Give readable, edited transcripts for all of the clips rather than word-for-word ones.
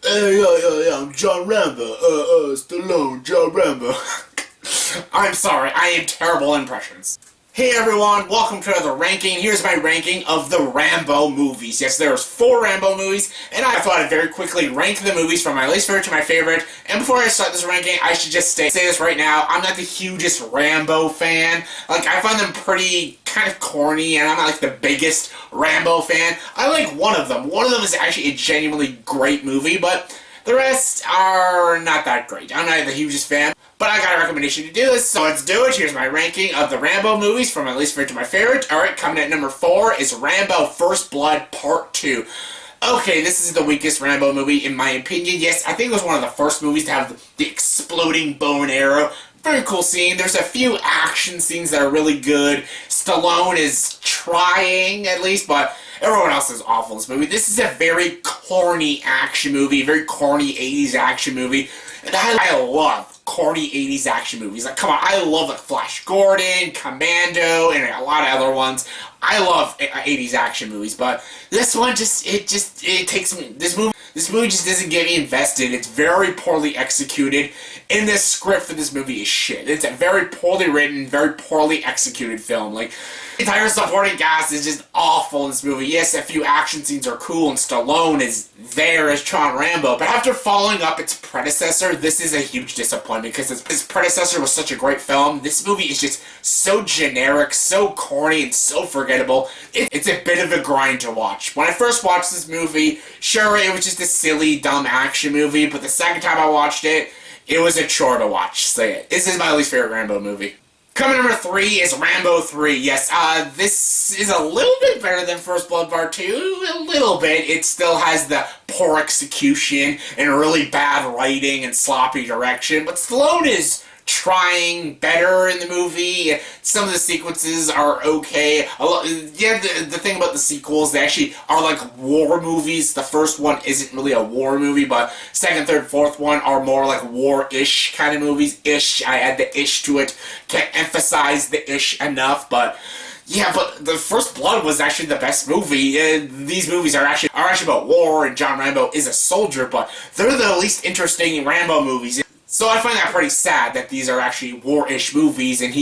Yeah, I'm John Rambo. Stallone, John Rambo. I'm sorry, I am terrible at impressions. Hey everyone, welcome to another ranking. Here's my ranking of the Rambo movies. Yes, there's 4 Rambo movies, and I thought I'd very quickly rank the movies from my least favorite to my favorite. And before I start this ranking, I should just say this right now, I'm not the hugest Rambo fan. Like, I find them pretty kind of corny, and I'm not like the biggest Rambo fan. I like one of them. One of them is actually a genuinely great movie, but the rest are not that great. I'm not the hugest fan. But I got a recommendation to do this, so let's do it. Here's my ranking of the Rambo movies from my least favorite to my favorite. Alright, coming at number 4 is Rambo First Blood Part 2. Okay, this is the weakest Rambo movie in my opinion. Yes, I think it was one of the first movies to have the exploding bow and arrow. Very cool scene. There's a few action scenes that are really good. Stallone is trying, at least, but everyone else is awful in this movie. This is a very corny action movie, very corny 80s action movie. And I love corny 80s action movies. Like, come on, I love like Flash Gordon, Commando, and a lot of other ones. I love 80s action movies, but this one it takes me. This movie just doesn't get me invested. It's very poorly executed, and the script for this movie is shit. It's a very poorly written, very poorly executed film. Like, the entire supporting cast is just awful in this movie. Yes, a few action scenes are cool, and Stallone is there as John Rambo, but after following up its predecessor, this is a huge disappointment, because its predecessor was such a great film. This movie is just so generic, so corny, and so forgettable. It's a bit of a grind to watch. When I first watched this movie, sure, it was just a silly, dumb action movie, but the second time I watched it, it was a chore to watch. So yeah, this is my least favorite Rambo movie. Coming number 3 is Rambo 3. Yes, this is a little bit better than First Blood Part 2. A little bit. It still has the poor execution and really bad writing and sloppy direction, but Stallone is trying better in the movie. Some of the sequences are okay. The thing about the sequels, they actually are like war movies. The first one isn't really a war movie, but second, third, fourth one are more like war-ish kind of movies. Ish. I add the ish to it. Can't emphasize the ish enough, but yeah, but the First Blood was actually the best movie. These movies are actually about war, and John Rambo is a soldier, but they're the least interesting Rambo movies. So I find that pretty sad that these are actually war-ish movies, and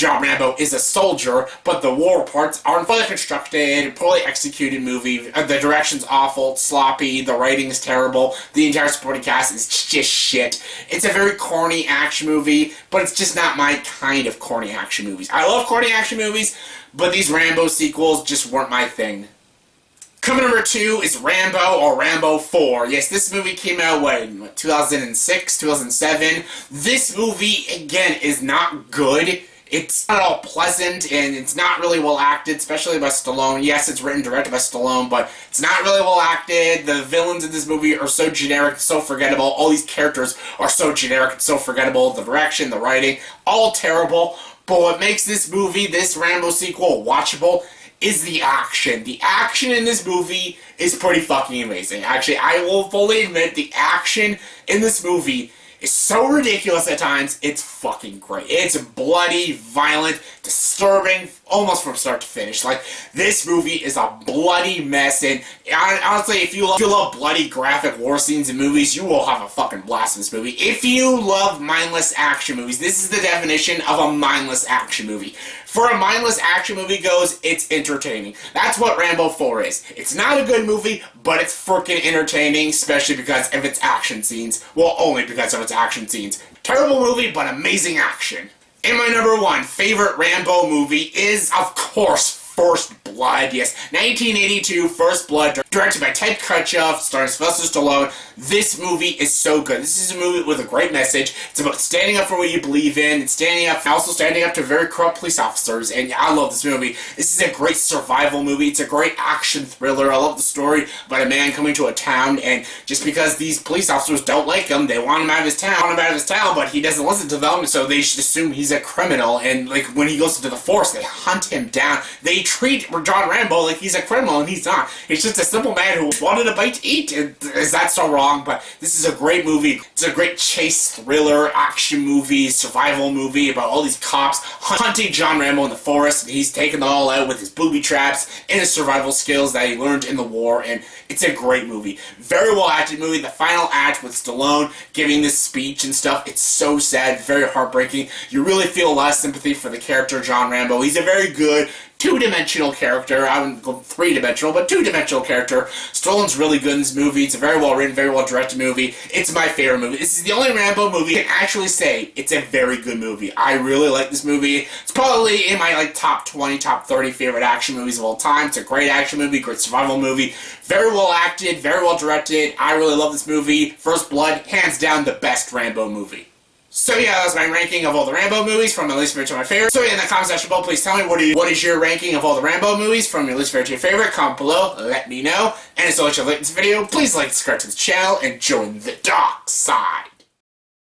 John Rambo is a soldier, but the war parts aren't fully constructed, poorly executed movie. The direction's awful, sloppy, the writing's terrible, the entire supporting cast is just shit. It's a very corny action movie, but it's just not my kind of corny action movies. I love corny action movies, but these Rambo sequels just weren't my thing. Coming number 2 is Rambo or Rambo 4. Yes, this movie came out, in 2006, 2007. This movie, again, is not good. It's not all pleasant, and it's not really well acted, especially by Stallone. Yes, it's written and directed by Stallone, but it's not really well acted. The villains in this movie are so generic, so forgettable. All these characters are so generic and so forgettable. The direction, the writing, all terrible. But what makes this movie, this Rambo sequel, watchable is the action. The action in this movie is pretty fucking amazing. Actually, I will fully admit the action in this movie is so ridiculous at times, it's fucking great. It's bloody, violent, disturbing, almost from start to finish. Like, this movie is a bloody mess, and honestly, if you love bloody, graphic war scenes in movies, you will have a fucking blast in this movie. If you love mindless action movies, this is the definition of a mindless action movie. For a mindless action movie goes, it's entertaining. That's what Rambo 4 is. It's not a good movie, but it's freaking entertaining, especially because of its action scenes. Well, only because of its action scenes. Terrible movie, but amazing action. And my number 1 favorite Rambo movie is, of course, First Blood. Yes, 1982 First Blood, directed by Ted Kutcher, starring Sylvester Stallone. This movie is so good. This is a movie with a great message. It's about standing up for what you believe in, and also standing up to very corrupt police officers, and I love this movie. This is a great survival movie. It's a great action thriller. I love the story about a man coming to a town, and just because these police officers don't like him, they want him out of his town, but he doesn't listen to them, so they should assume he's a criminal, and like when he goes into the force, they hunt him down. They treat John Rambo like he's a criminal, and he's not. He's just a simple man who wanted a bite to eat. And is that so wrong? But this is a great movie. It's a great chase thriller, action movie, survival movie about all these cops hunting John Rambo in the forest, and he's taking them all out with his booby traps and his survival skills that he learned in the war, and it's a great movie. Very well acted movie. The final act with Stallone giving this speech and stuff, it's so sad, very heartbreaking. You really feel a lot of sympathy for the character John Rambo. He's a very good two-dimensional character. I wouldn't go three-dimensional, but two-dimensional character. Stallone's really good in this movie. It's a very well-written, very well-directed movie. It's my favorite movie. This is the only Rambo movie I can actually say it's a very good movie. I really like this movie. It's probably in my top 20, top 30 favorite action movies of all time. It's a great action movie, great survival movie. Very well acted, very well directed. I really love this movie. First Blood, hands down the best Rambo movie. So yeah, that was my ranking of all the Rambo movies from my least favorite to my favorite. So yeah, in the comment section below, please tell me what is your ranking of all the Rambo movies from your least favorite to your favorite. Comment below, let me know. And as always, if you like this video, please like, subscribe to the channel, and join the dark side.